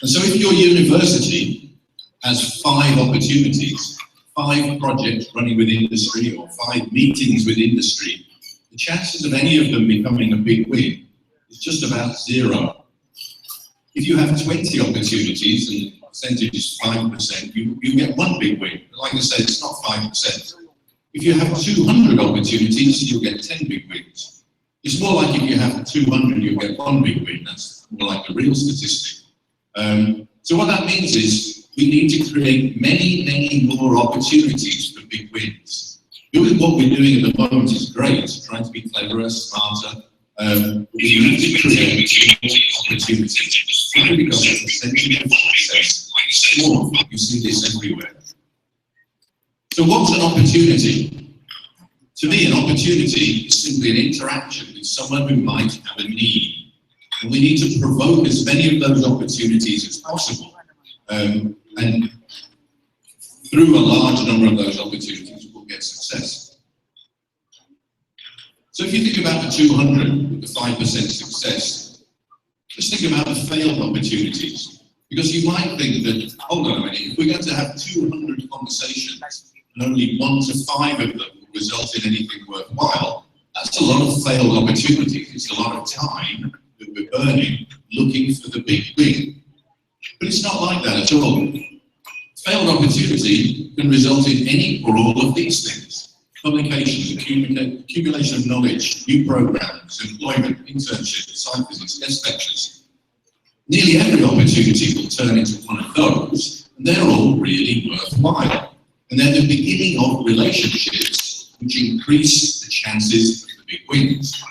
And so if your university has 5 opportunities, 5 projects running with industry or 5 meetings with industry, the chances of any of them becoming a big win is just about 0. If you have 20 opportunities and the percentage is 5%, you get 1 big win. But like I said, it's not 5%. If you have 200 opportunities, you'll get 10 big wins. It's more like if you have 200, you'll get 1 big win. That's more like a real statistic. So what that means is we need to create many more opportunities for big wins. Doing what we're doing at the moment is great, trying to be cleverer, smarter. We need to create opportunities simply because the percentage of success is small. You see this everywhere. So what's an opportunity? To me, an opportunity is simply an interaction with someone who might have a need. And we need to provoke as many of those opportunities as possible. And through a large number of those opportunities, we'll get success. So if you think about the 200 with the 5% success, just think about the failed opportunities. Because you might think that, hold on a minute, if we're going to have 200 conversations and only 1 to 5 of them will result in anything worthwhile, that's a lot of failed opportunities. It's a lot of time that we're burning looking for the big win. But it's not like that at all. Failed opportunity can result in any or all of these things: publications, accumulation of knowledge, new programs, employment, internships, site visits, guest lectures. Nearly every opportunity will turn into one of those, and they're all really worthwhile. And they're the beginning of relationships which increase the chances of the big wins.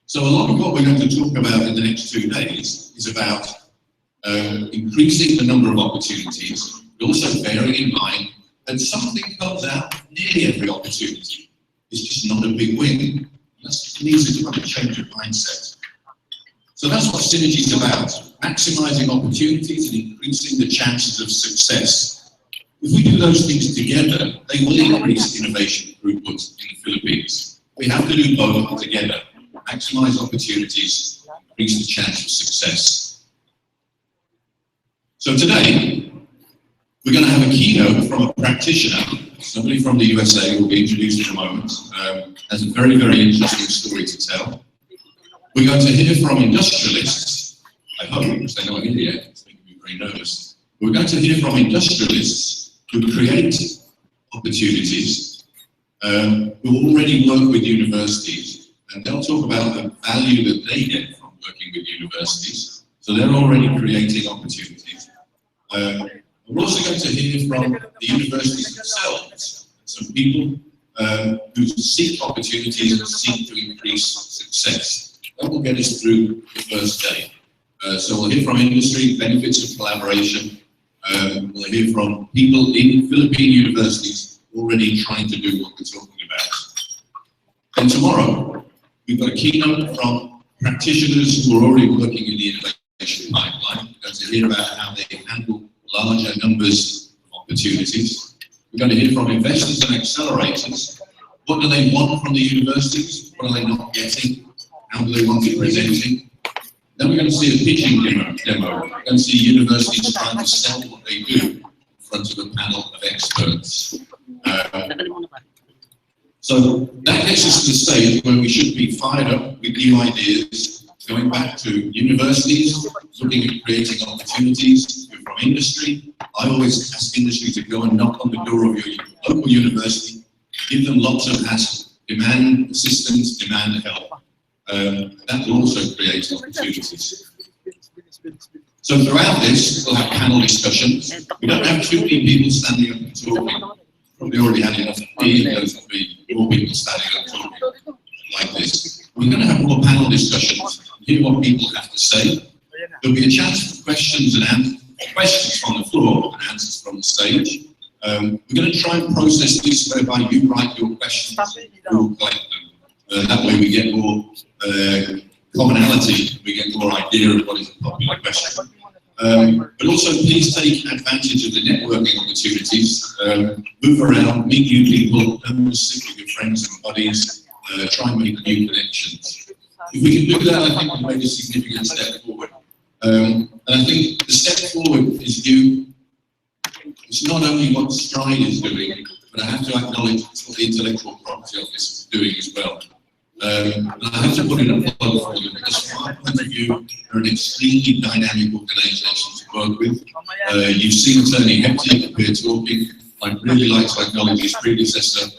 So a lot of what we're going to talk about in the next 2 days is about increasing the number of opportunities, but also bearing in mind that something comes out of nearly every opportunity. It's just not a big win. That needs a kind of change of mindset. So that's what synergy is about: maximizing opportunities and increasing the chances of success. If we do those things together, they will increase innovation throughput in the Philippines. We have to do both together: maximize opportunities, increase the chance of success. So today, we're going to have a keynote from a practitioner, somebody from the USA who will be introduced in a moment, has a very interesting story to tell. We're going to hear from industrialists, I hope, because they're not here yet, it's making me very nervous. We're going to hear from industrialists who create opportunities, who already work with universities, and they'll talk about the value that they get from working with universities. So they're already creating opportunities. We're also going to hear from the universities themselves, some people who seek opportunities and seek to increase success. That will get us through the first day. So we'll hear from industry, benefits of collaboration. We'll hear from people in Philippine universities already trying to do what we're talking about. And tomorrow, we've got a keynote from practitioners who are already working in the innovation pipeline. We're going to hear about how they handle larger numbers of opportunities. We're going to hear from investors and accelerators. What do they want from the universities? What are they not getting? How do they want it presenting? Then we're going to see a pitching demo. We're going to see universities trying to sell what they do in front of a panel of experts. So that gets us to the stage where we should be fired up with new ideas, going back to universities, looking at creating opportunities from industry. I always ask industry to go and knock on the door of your local university, give them lots of asks, demand assistance, demand help. That will also create opportunities. So throughout this, we'll have panel discussions. We don't have too many people standing up and talking. Probably already had enough being those to be more people standing up talking like this. We're going to have more panel discussions, hear what people have to say. There'll be a chance for questions from the floor and answers from the stage. We're going to try and process this whereby you write your questions, we'll collect them. That way we get more commonality, we get more idea of what is a popular question. But also please take advantage of the networking opportunities, move around, meet new people, don't just sit with your friends and buddies, try and make new connections. If we can do that, I think we've made a significant step forward. And And I think the step forward is you. It's not only what Stride is doing, but I have to acknowledge what the Intellectual Property Office is doing as well. And I have to put in a plug for you, because from my point of view, you're an extremely dynamic organisation to work with. You've seen Atty. Gepty up here talking. I'd really like to acknowledge his predecessor,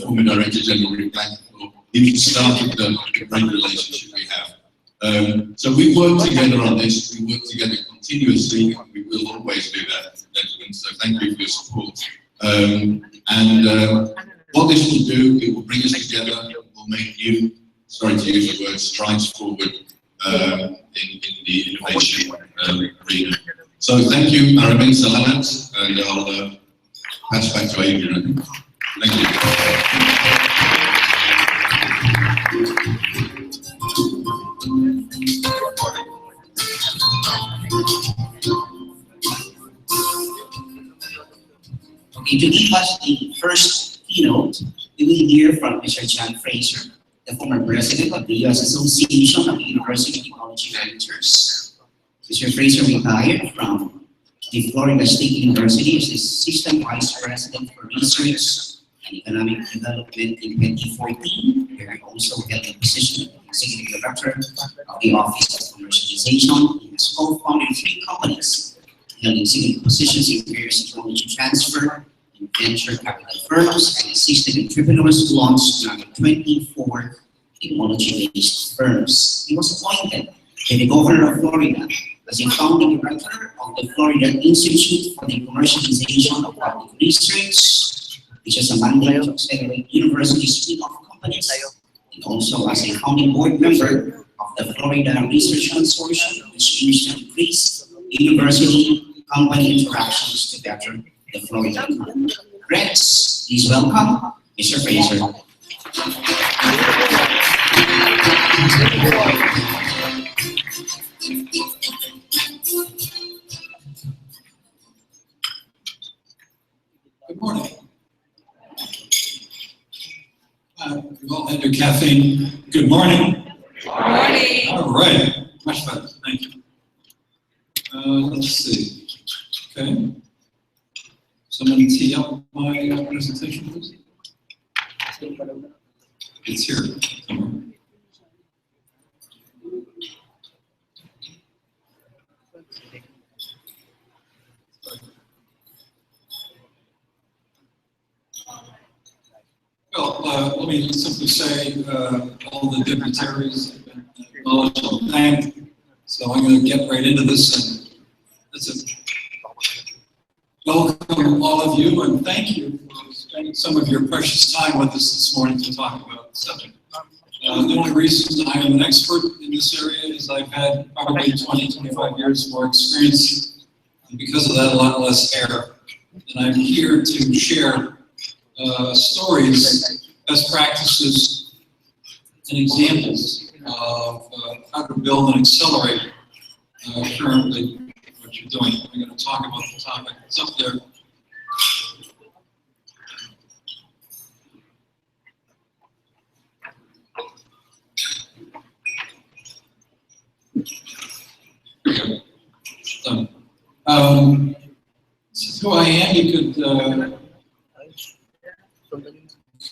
former Director General Rick Blackpool. He started the great relationship we have. So we work together on this. We work together continuously. We will always do that, gentlemen. So thank you for your support. What this will do, it will bring us together. It will make you, sorry to use the word, strides forward in the innovation arena. So thank you, Aramin Salamat, and I'll pass back to Adrian. Thank you. Okay, to give us the first keynote, we will hear from Mr. John Fraser, the former president of the U.S. Association of University Technology Managers. Mr. Fraser retired from the Florida State University as Assistant Vice President for Research and Economic Development in 2014, where he also held the position of Executive Director of the Office of Commercialization. He has co-founded 3 companies, held executive positions in various technology transfer and venture capital firms, and assisted entrepreneurs to launch another 24 technology-based firms. He was appointed by the Governor of Florida as a founding director of the Florida Institute for the Commercialization of Public Research, which is a mandate to accelerate university spin-off companies, and also as a founding board member of the Florida Research Consortium, which aims to increase university-company interactions to better the Florida economy. Friends, please welcome Mr. Fraser. Good morning. You've all had your caffeine. Good morning. Good morning. All right. Much better. Thank you. Let's see. Okay. Someone tee up my presentation, please. It's here somewhere. Well, let me simply say all the dignitaries have been acknowledged and thanked. So I'm going to get right into this, and that's it. Welcome all of you, and thank you for spending some of your precious time with us this morning to talk about the subject. The only reason I am an expert in this area is I've had probably 20, 25 years more experience, and because of that, a lot less hair. And I'm here to share stories, best practices, and examples of how to build and accelerate currently what you're doing. I'm going to talk about the topic that's up there. Here we go. Done. This is who I am. You could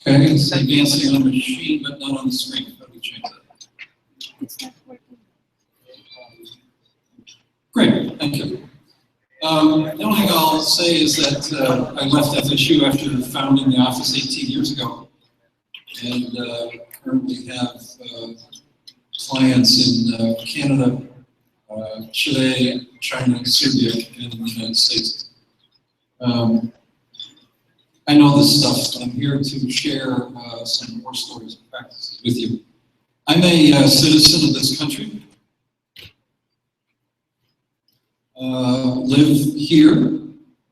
okay, it's advancing on the machine, but not on the screen. How do we change that? Great, thank you. The only thing I'll say is that I left FSU after founding the office 18 years ago, and currently have clients in Canada, Chile, China, Serbia, and the United States. I know this stuff, and I'm here to share some more stories and practices with you. I'm a citizen of this country. Live here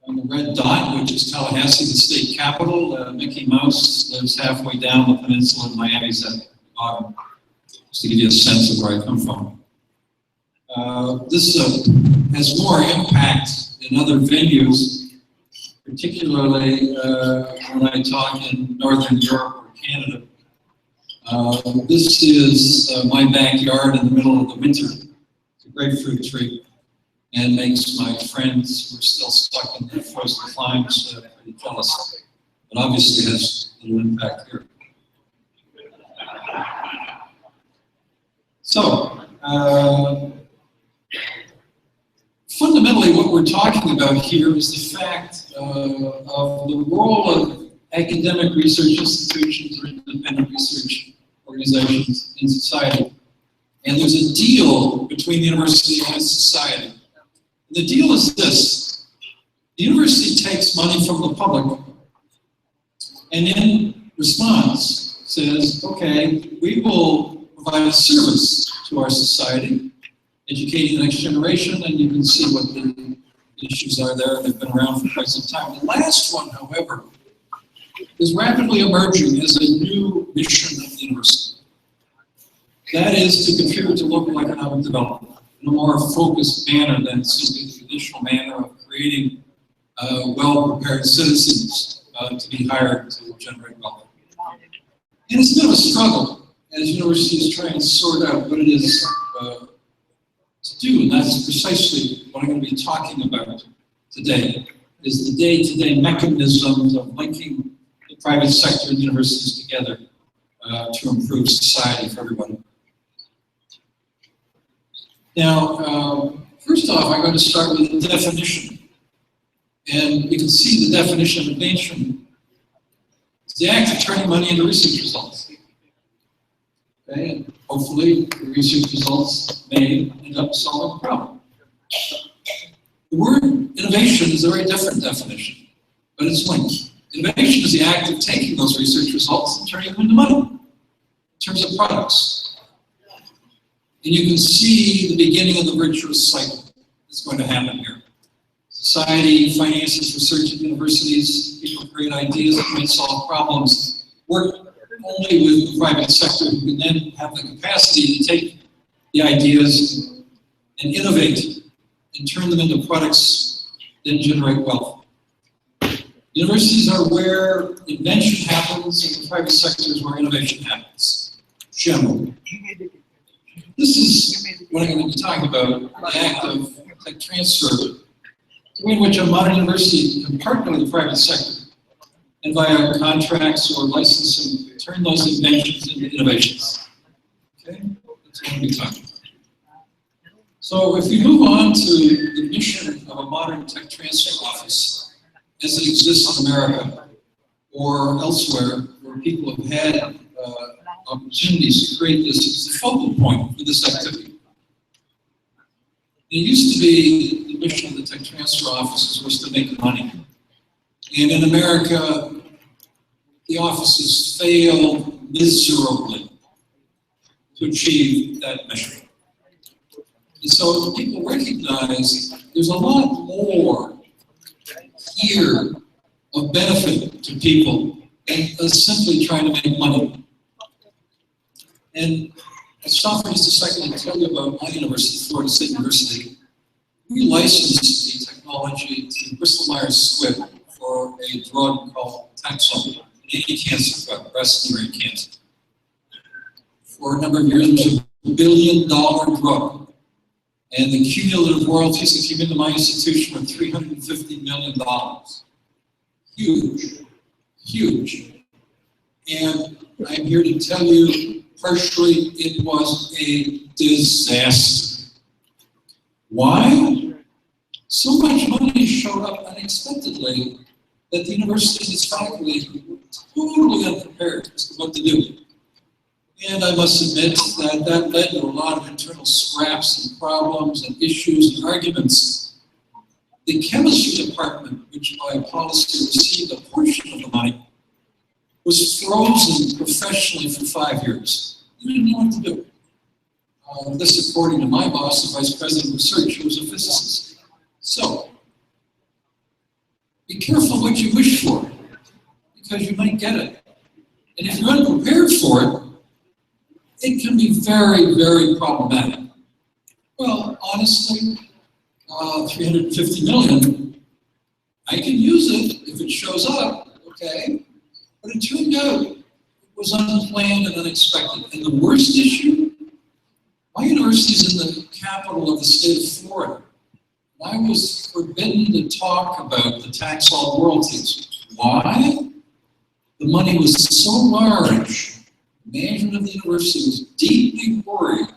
on the red dot, which is Tallahassee, the state capital. Mickey Mouse lives halfway down the peninsula, and Miami's at the bottom, just to give you a sense of where I come from. This has more impact in other venues, particularly when I talk in Northern Europe or Canada. This is my backyard in the middle of the winter. It's a grapefruit tree. and makes my friends who are still stuck in the frozen climes pretty jealous. But obviously has little impact here. So, fundamentally what we're talking about here is the fact of the role of academic research institutions or independent research organizations in society. And there's a deal between the university and society. And the deal is this: the university takes money from the public and in response says, okay, we will provide a service to our society, educating the next generation, and you can see what the issues are there. They've been around for quite some time. The last one, however, is rapidly emerging as a new mission of the university. That is to contribute to local economic development in a more focused manner than simply the traditional manner of creating well-prepared citizens to be hired to generate wealth. And it's a bit of a struggle as universities try and sort out what it is to do, and that's precisely what I'm going to be talking about today, is the day-to-day mechanisms of linking the private sector and universities together to improve society for everybody. Now, first off, I'm going to start with the definition. And you can see the definition of innovation. It's the act of turning money into research results. Okay, and hopefully the research results may end up solving a problem. The word innovation is a very different definition, but it's linked. Innovation is the act of taking those research results and turning them into money in terms of products. And you can see the beginning of the virtuous cycle that's going to happen here. Society finances research at universities, people create ideas that might solve problems, work only with the private sector who can then have the capacity to take the ideas and innovate and turn them into products that generate wealth. Universities are where invention happens, and the private sector is where innovation happens, generally. This is what I'm going to be talking about, the act of tech transfer, the way in which a modern university can partner with the private sector and via contracts or licensing, turn those inventions into innovations. Okay, that's what I'm going to be talking about. So if we move on to the mission of a modern tech transfer office as it exists in America or elsewhere where people have had opportunities to create this as the focal point for this activity. It used to be the mission of the tech transfer offices was to make money. And in America, the offices failed miserably to achieve that mission. And so people recognize there's a lot more here of benefit to people than simply trying to make money. And I'll stop for just a second and tell you about my university, Florida State University. We licensed the technology to Bristol-Myers Squibb for a drug called Taxol, an anti-cancer drug, breast and ovarian cancer. For a number of years, it was $1 billion drug. And the cumulative royalties that came into my institution were $350 million. Huge, huge. And I'm here to tell you, partially, it was a disaster. Why? So much money showed up unexpectedly that the university and its faculty were totally unprepared as to what to do. And I must admit that that led to a lot of internal scraps and problems and issues and arguments. The chemistry department, which by policy received a portion of the money, was frozen professionally for 5 years. They didn't know what to do. This, according to my boss, the vice president of research, who was a physicist. So, be careful what you wish for, because you might get it. And if you're unprepared for it, it can be very, very problematic. Well, honestly, 350 million, I can use it if it shows up, okay? But it turned out it was unplanned and unexpected. And the worst issue, my university is in the capital of the state of Florida. I was forbidden to talk about the tax law royalties. Why? The money was so large, management of the university was deeply worried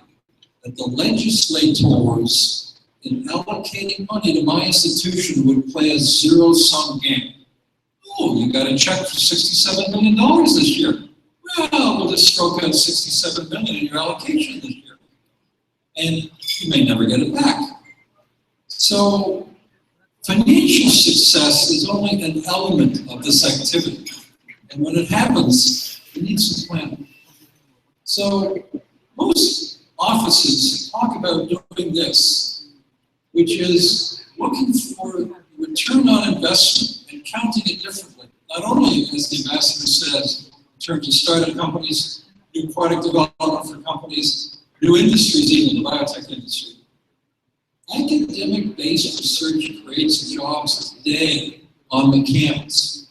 that the legislators in allocating money to my institution would play a zero-sum game. Oh, you got a check for $67 million this year. Well, we'll just stroke out $67 million in your allocation this year. And you may never get it back. So financial success is only an element of this activity. And when it happens, it needs a plan. So most offices talk about doing this, which is looking for return on investment and counting it differently. Not only, as the ambassador says, in terms of startup companies, new product development for companies, new industries, even the biotech industry. Academic-based research creates jobs today on the campus.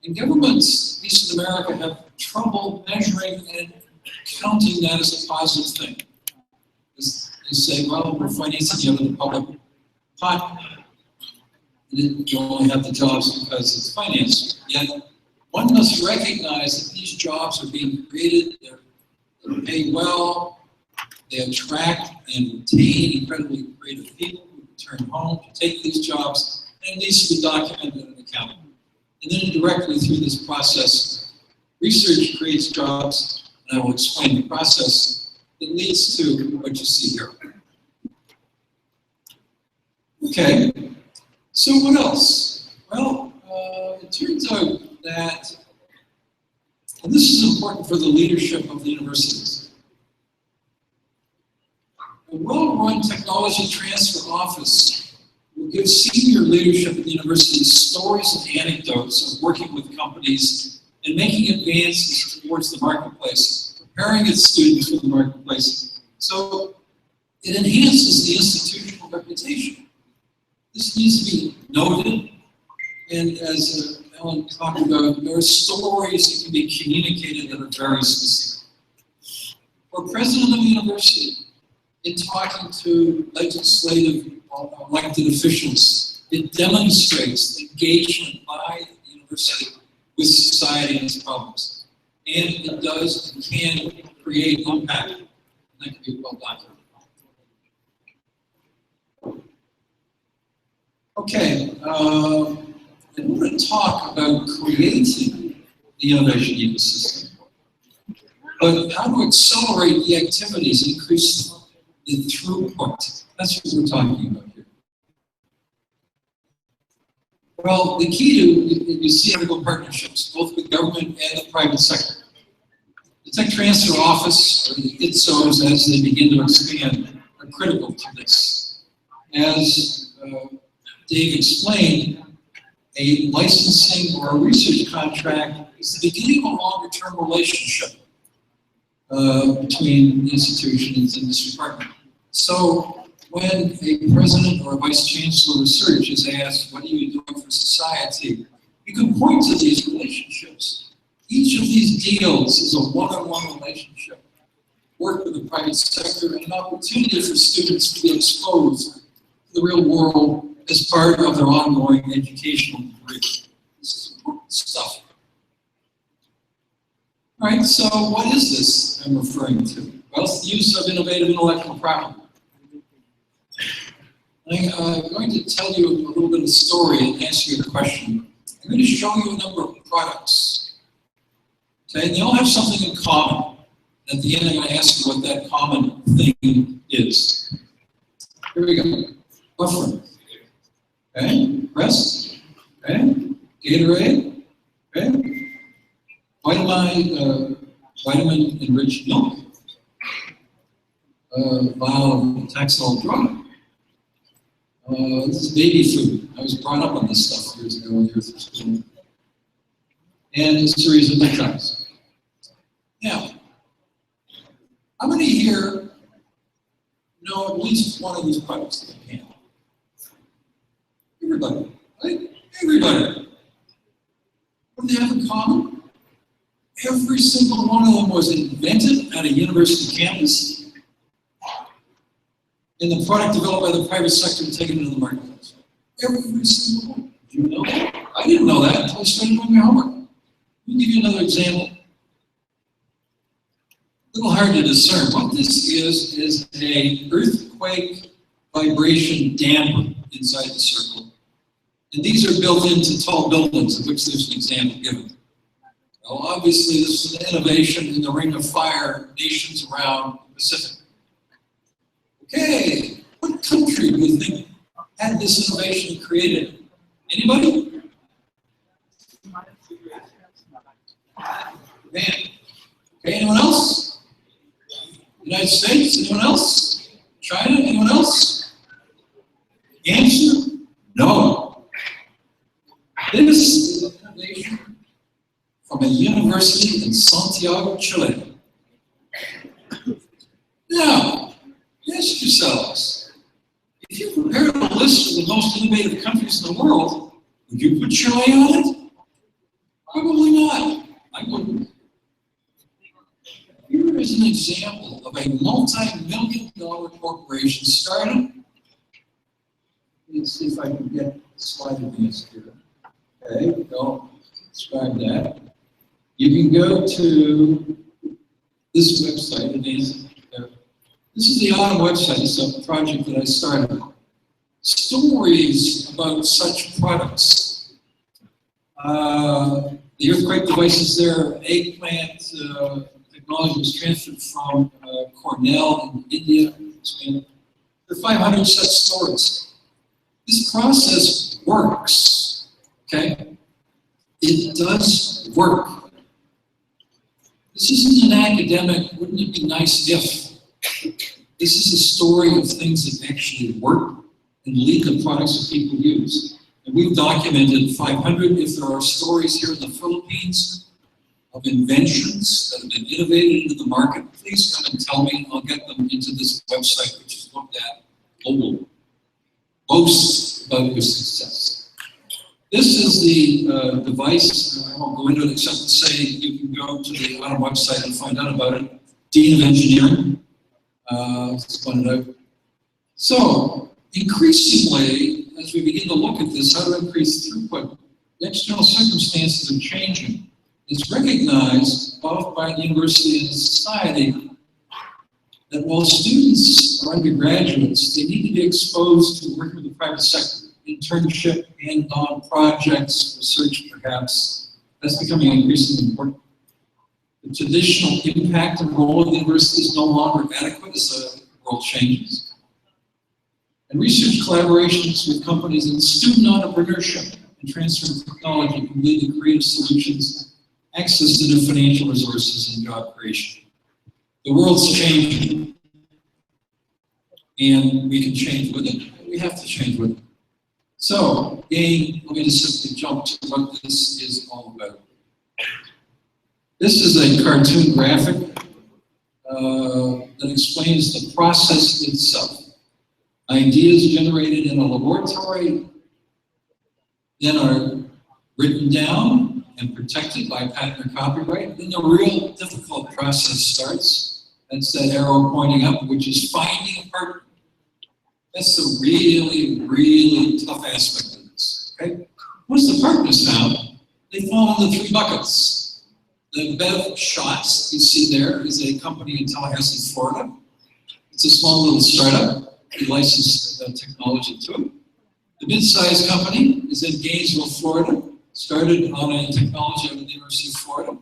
And governments, at least in America, have trouble measuring and counting that as a positive thing. They say, well, we're financing out of the public pot. And you only have the jobs because it's financed. Yet, one must recognize that these jobs are being created, they're paid well, they attract and retain incredibly creative people who return home to take these jobs, and it needs to be documented and accounted. And then directly through this process, research creates jobs, and I will explain the process that leads to what you see here. Okay, so what else? Well, it turns out that, and this is important for the leadership of the universities, a well-run technology transfer office will give senior leadership at the university stories and anecdotes of working with companies and making advances towards the marketplace, preparing its students for the marketplace. So it enhances the institutional reputation. This needs to be noted, and as Allan talked about, there are stories that can be communicated that are very specific. For president of the university, in talking to legislative elected officials, it demonstrates engagement by the university with society and its problems. And it does and can create impact. And that can be well documented. Okay, I want to talk about creating the innovation ecosystem, but how to accelerate the activities, increase the throughput. That's what we're talking about here. Well, the key to, you see critical partnerships, both with government and the private sector. The Tech Transfer Office, or the ITSOs, as they begin to expand, are critical to this. As Dave explained, a licensing or a research contract is the beginning of a longer-term relationship between institutions and this department. So when a president or a vice chancellor of research is asked, what are you doing for society? You can point to these relationships. Each of these deals is a one-on-one relationship. Work with the private sector and an opportunity for students to be exposed to the real world as part of their ongoing educational degree. This is important stuff. All right, so what is this I'm referring to? Well, it's the use of innovative intellectual property. I'm going to tell you a little bit of story and answer your question. I'm going to show you a number of products. Okay, and they all have something in common. At the end, I'm going to ask you what that common thing is. Here we go. Buffering. Okay, Rest. Okay, Gatorade. Okay, vitamin-enriched milk. Vial of Taxol drug. This is baby food. I was brought up on this stuff years ago when you were through school. And a series of peptides. Now, how many here know at least one of these products that they can? Everybody, right? Everybody. What do they have in common? Every single one of them was invented at a university campus. and the product developed by the private sector and taken into the marketplace. Every single one. Did you know that? I didn't know that until I started doing my homework. Let me give you another example. A little hard to discern. What this is a earthquake vibration damper inside the circle. And these are built into tall buildings, of which there's an example given. Well, obviously, this is an innovation in the Ring of Fire nations around the Pacific. Okay, what country do you think had this innovation created? Anybody? Man. Okay, anyone else? United States, anyone else? China, anyone else? Answer, no. This is an innovation from a university in Santiago, Chile. Now, ask yourselves, if you prepared a list of the most innovative countries in the world, would you put Chile on it? Probably not. I wouldn't. Here is an example of a multi-million-dollar corporation startup. Let's see if I can get the slide advanced here. Okay, don't describe that. You can go to this website, this is the Autumn website. It's a project that I started. Stories about such products. The earthquake devices there, eggplant technology was transferred from Cornell in India. There are 500 such stories. This process works, okay? It does work. This isn't an academic, wouldn't it be nice if? This is a story of things that actually work and lead to products that people use. And we've documented 500. If there are stories here in the Philippines of inventions that have been innovated into the market, please come and tell me. I'll get them into this website, which is looked at globally. Boast about your success. This is the device. I won't go into it except to say you can go to the Autumn website and find out about it. Dean of Engineering. Spun it out. So, increasingly, as we begin to look at this, how to increase throughput, the external circumstances are changing. It's recognized both by the university and the society that while students are undergraduates, they need to be exposed to working with the private sector, internship, hands-on projects, research perhaps. That's becoming increasingly important. The traditional impact and role of the university is no longer adequate as the world changes. And research collaborations with companies and student entrepreneurship and transfer of technology can lead to creative solutions, access to new financial resources, and job creation. The world's changing, and we can change with it. We have to change with it. So, again, let me just simply jump to what this is all about. This is a cartoon graphic that explains the process itself. Ideas generated in a laboratory then are written down and protected by patent or copyright. Then the real difficult process starts. That's that arrow pointing up, which is finding a partner. That's the really, really tough aspect of this. Okay? Once the partner's found, they fall into 3 buckets. The Bev Shots you see there is a company in Tallahassee, Florida. It's a small little startup. We licensed technology to it. The mid-sized company is in Gainesville, Florida. Started on a technology out of the University of Florida.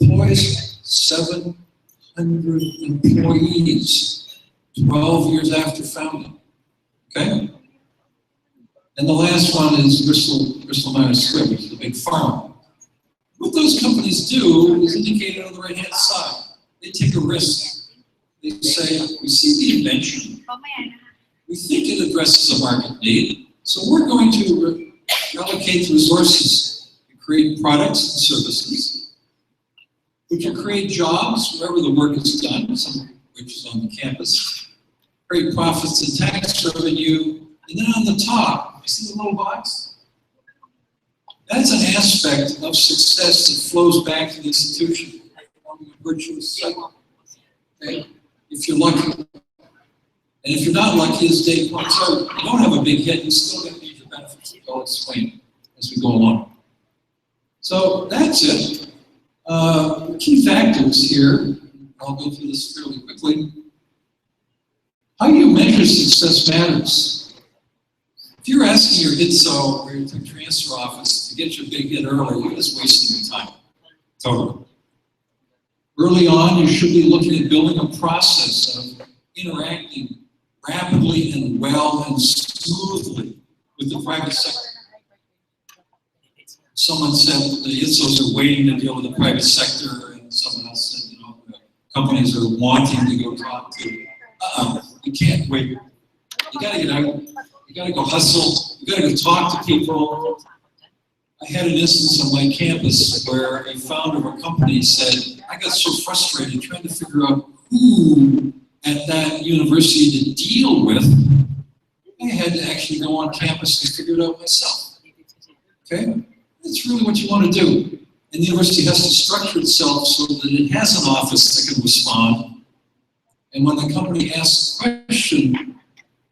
Employs 700 employees 12 years after founding. Okay? And the last one is Bristol Myers Squibb, which is the big pharma. What those companies do is indicated on the right-hand side. They take a risk. They say, we see the invention. We think it addresses a market need, so we're going to allocate resources to create products and services, which will create jobs wherever the work is done, some of which is on the campus, create profits and tax revenue, and then on the top, you see the little box? That's an aspect of success that flows back to the institution, forming a virtuous cycle. Okay? If you're lucky. And if you're not lucky, as Dave points out, you don't have a big hit, you still get major benefits, which I'll explain as we go along. So that's it. Key factors here, I'll go through this fairly quickly. How you measure success matters. If you're asking your ITSO or your tech transfer office to get your big hit early, you're just wasting your time. Totally. Early on, you should be looking at building a process of interacting rapidly and well and smoothly with the private sector. Someone said the ITSOs are waiting to deal with the private sector, and someone else said, you know, companies are wanting to go talk to. You can't wait. You gotta get out. You gotta go hustle. You gotta go talk to people. I had an instance on my campus where a founder of a company said, I got so frustrated trying to figure out who at that university to deal with, I had to actually go on campus and figure it out myself. Okay? That's really what you want to do. And the university has to structure itself so that it has an office that can respond. And when the company asks a question,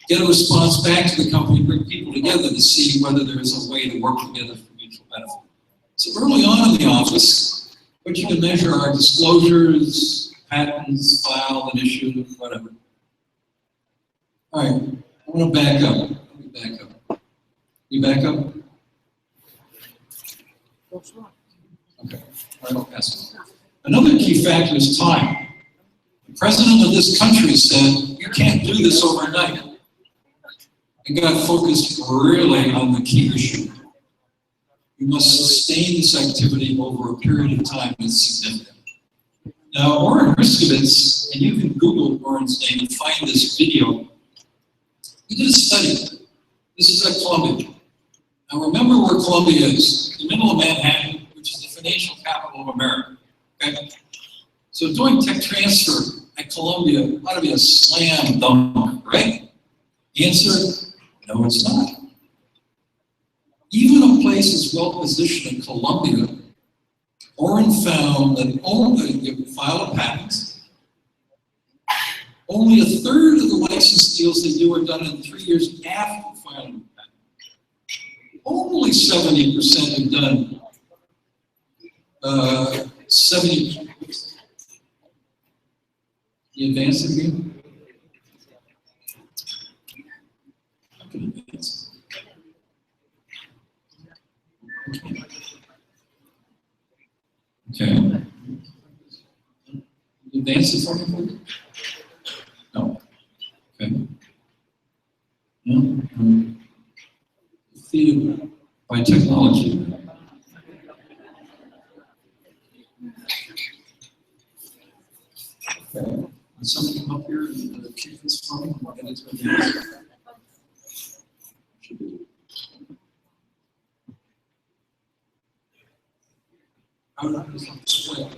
get a response back to the company, bring people together to see whether there is a way to work together for mutual benefit. So early on in the office, what you can measure are disclosures, patents, filed and issued, whatever. All right, I want to back up. Let me back up. You back up? Okay, all right, I'll pass it. Another key factor is time. The president of this country said, you can't do this overnight. And got focused really on the key issue. You must sustain this activity over a period of time that's significant. Now, Oren Riskovitz, and you can Google Oren's name and find this video. He did a study. This is at Columbia. Now remember where Columbia is, in the middle of Manhattan, which is the financial capital of America. Okay? So doing tech transfer at Columbia ought to be a slam dunk, right? Answer, no it's not. Even a place as well positioned in Columbia, Oren found that only, you file a patent, only a third of the license deals they do are done in 3 years after filing a patent. Only 70% are done, 70%. You advance it again? I can advance. Okay. Advance it for me, please? No. Okay. No. Defeated by technology. Okay. Can somebody come up here and keep this for me? And it's going to how do I display?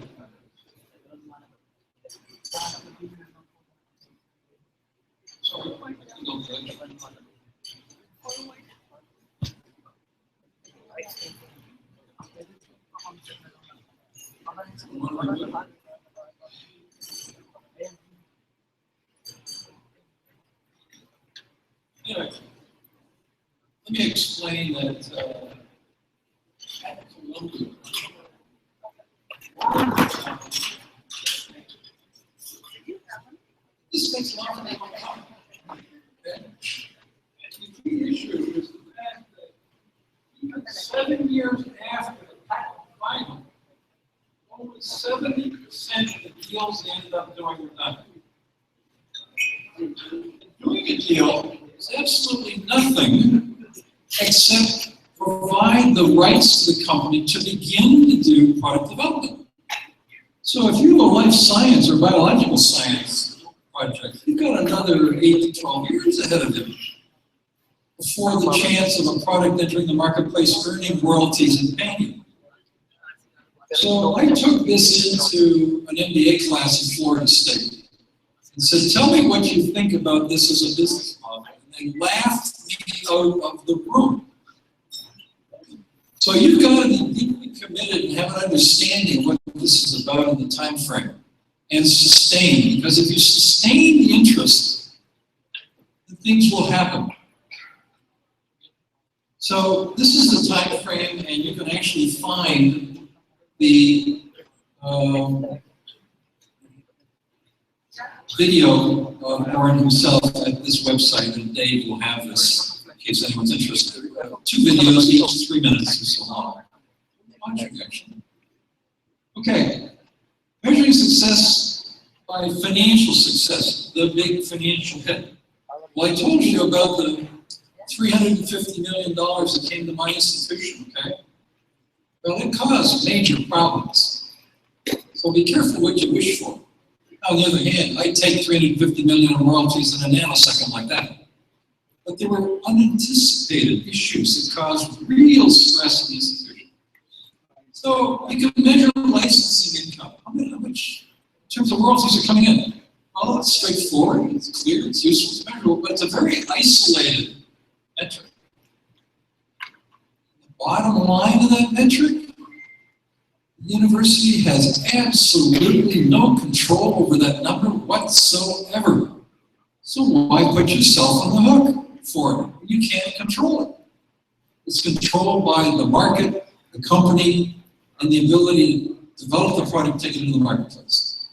Anyway, let me explain that at Columbia, this makes a lot of people come. Okay? The key issue is the fact that even 7 years after the patent filing, only 70% of the deals they ended up doing were done. Doing a deal is absolutely nothing except provide the rights to the company to begin to do product development. So if you have a life science or biological science project, you've got another 8 to 12 years ahead of you before the chance of a product entering the marketplace, earning royalties and paying you. So I took this into an MBA class in Florida State and said, tell me what you think about this as a business model. And they laughed me out of the room. So you've got to be deeply committed and have an understanding of what this is about in the time frame and sustain. Because if you sustain the interest, things will happen. So this is the time frame, and you can actually find the video of Warren himself at this website, and Dave will have this in case anyone's interested. 2 videos, each 3 minutes or so long. Actually. Okay, measuring success by financial success, the big financial hit. Well, I told you about the $350 million that came to my institution, okay? Well, it caused major problems. So be careful what you wish for. On the other hand, I'd take $350 million in royalties in a nanosecond like that. But there were unanticipated issues that caused real stress in the institution. So you can measure licensing income. How much, in terms of royalties, are coming in? Well, it's straightforward, it's clear, it's useful, it's measurable, but it's a very isolated metric. The bottom line of that metric, the university has absolutely no control over that number whatsoever. So why put yourself on the hook for it? You can't control it. It's controlled by the market, the company, and the ability to develop the product, take it into the marketplace.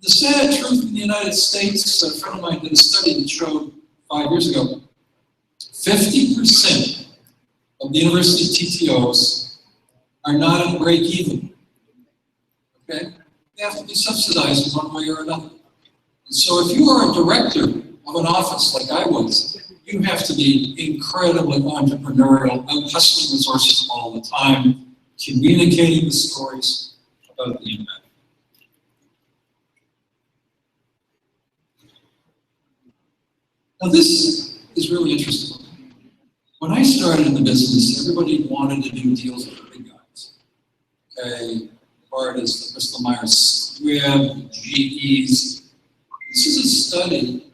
The sad truth in the United States, a friend of mine did a study that showed 5 years ago, 50% of the university TTOs are not at break even. Okay? They have to be subsidized in one way or another. And so if you are a director of an office like I was, you have to be incredibly entrepreneurial, out hustling resources all the time, communicating the stories about the impact. Now this is really interesting. When I started in the business, everybody wanted to do deals with the big guys. Okay, Bardis, the Bristol Myers Squibb, GEs. This is a study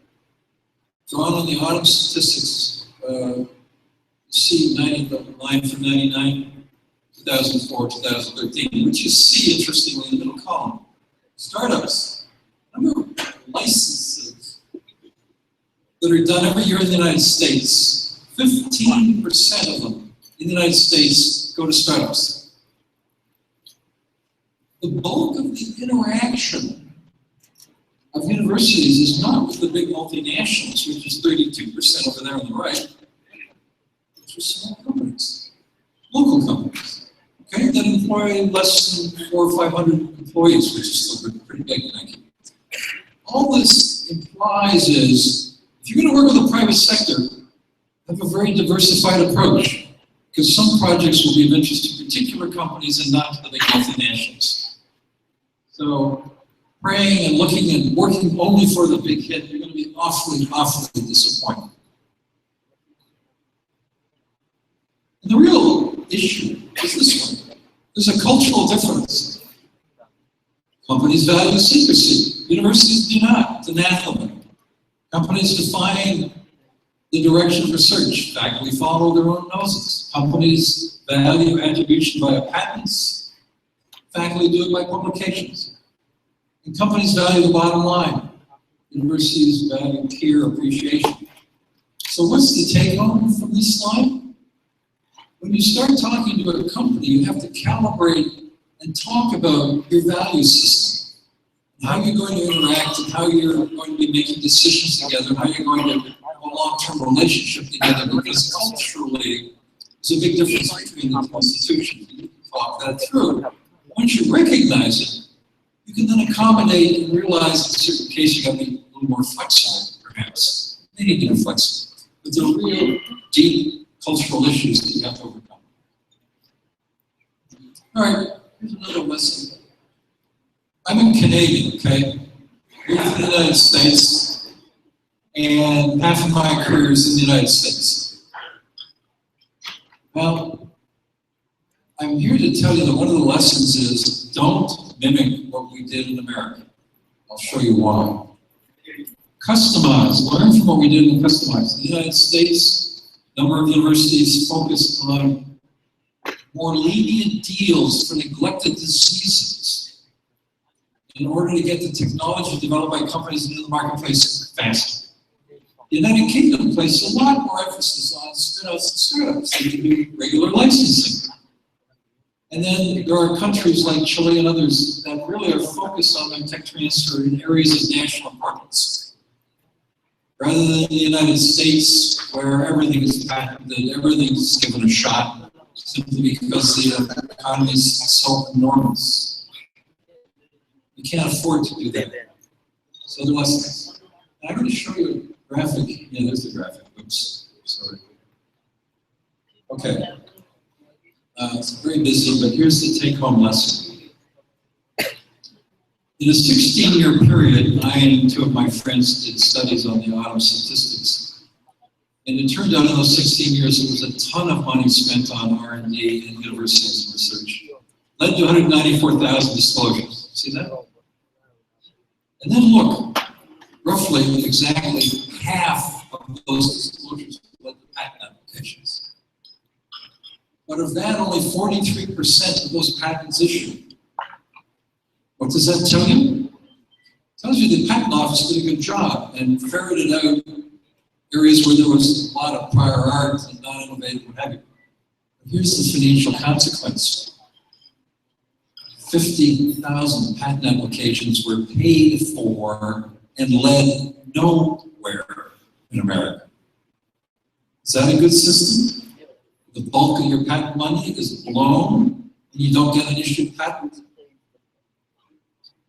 drawn on the autumn statistics. See the line from 99. 2004, 2013, which you see, interestingly, in the middle column. Startups, number of licenses that are done every year in the United States, 15% of them in the United States go to startups. The bulk of the interaction of universities is not with the big multinationals, which is 32% over there on the right. Those are small companies, local companies. Okay, that employ less than 400 or 500 employees, which is still pretty big, thank you. All this implies is, if you're going to work with the private sector, have a very diversified approach, because some projects will be of interest to particular companies and not to the big multinationals. So, praying and looking and working only for the big hit, you're going to be awfully, awfully disappointed. And the real issue is this one. There's a cultural difference. Companies value secrecy. Universities do not. It's anathema. Companies define the direction of research. Faculty follow their own noses. Companies value attribution via patents. Faculty do it by publications. And companies value the bottom line. Universities value peer appreciation. So what's the take home from this slide? When you start talking to a company, you have to calibrate and talk about your value system, and how you're going to interact, and how you're going to be making decisions together, and how you're going to have a long-term relationship together, because culturally, there's a big difference between the institutions. You can talk that through. Once you recognize it, you can then accommodate and realize in certain cases you got to be a little more flexible, perhaps. They need to be flexible. But there are real deep cultural issues that you have to overcome. All right, here's another lesson. I'm a Canadian, okay? I live in the United States, and half of my career is in the United States. Well, I'm here to tell you that one of the lessons is don't mimic what we did in America. I'll show you why. Customize, learn from what we did and customize. In the United States, a number of universities focus on more lenient deals for neglected diseases in order to get the technology developed by companies into the marketplace faster. The United Kingdom places a lot more emphasis on spin-outs and startups than to do regular licensing. And then there are countries like Chile and others that really are focused on their tech transfer in areas of national importance. Rather than the United States, where everything is patented, everything is given a shot, simply because the economy is so enormous. You can't afford to do that. So there was, I'm going to show you a graphic. Yeah, there's the graphic. Oops, sorry. Okay. It's very busy, but here's the take-home lesson. In a 16-year period, I and two of my friends did studies on the autumn statistics. And it turned out in those 16 years, there was a ton of money spent on R&D and universities and research. Led to 194,000 disclosures. See that? And then look, roughly exactly half of those disclosures led to patent applications. But of that, only 43% of those patents issued. What does that tell you? It tells you the patent office did a good job and ferreted out areas where there was a lot of prior art and non-innovative, what have you. But here's the financial consequence. 50,000 patent applications were paid for and led nowhere in America. Is that a good system? The bulk of your patent money is blown and you don't get an issued patent?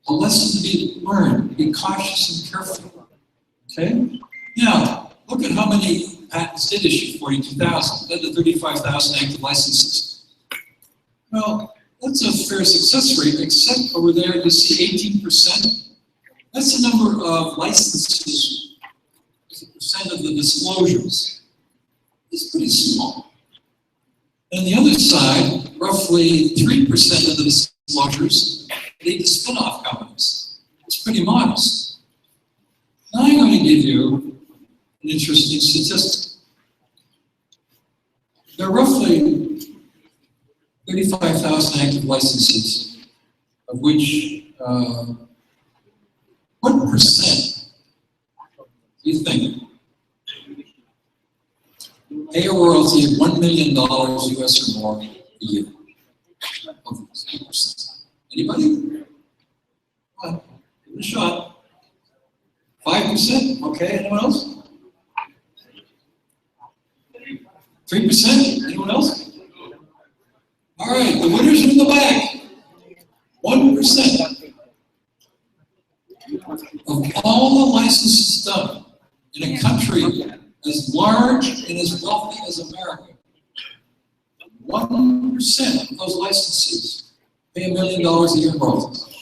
A lesson to be learned. Be cautious and careful. Okay? Now, look at how many patents did issue, 42,000, led to 35,000 active licenses. Well, that's a fair success rate, except over there you see 18%. That's the number of licenses as a percent of the disclosures. It's pretty small. And on the other side, roughly 3% of the disclosures lead to spin-off companies. It's pretty modest. Now I'm going to give you an interesting statistic. There are roughly 35,000 active licenses, of which what percent do you think pay a royalty of $1 million US or more a year? 8%. Anybody? Come on, give it a shot. 5%? Okay, anyone else? 3%? Anyone else? All right, the winners are in the back. 1%. Of all the licenses done in a country as large and as wealthy as America, 1% of those licenses pay $1 million a year in royalties.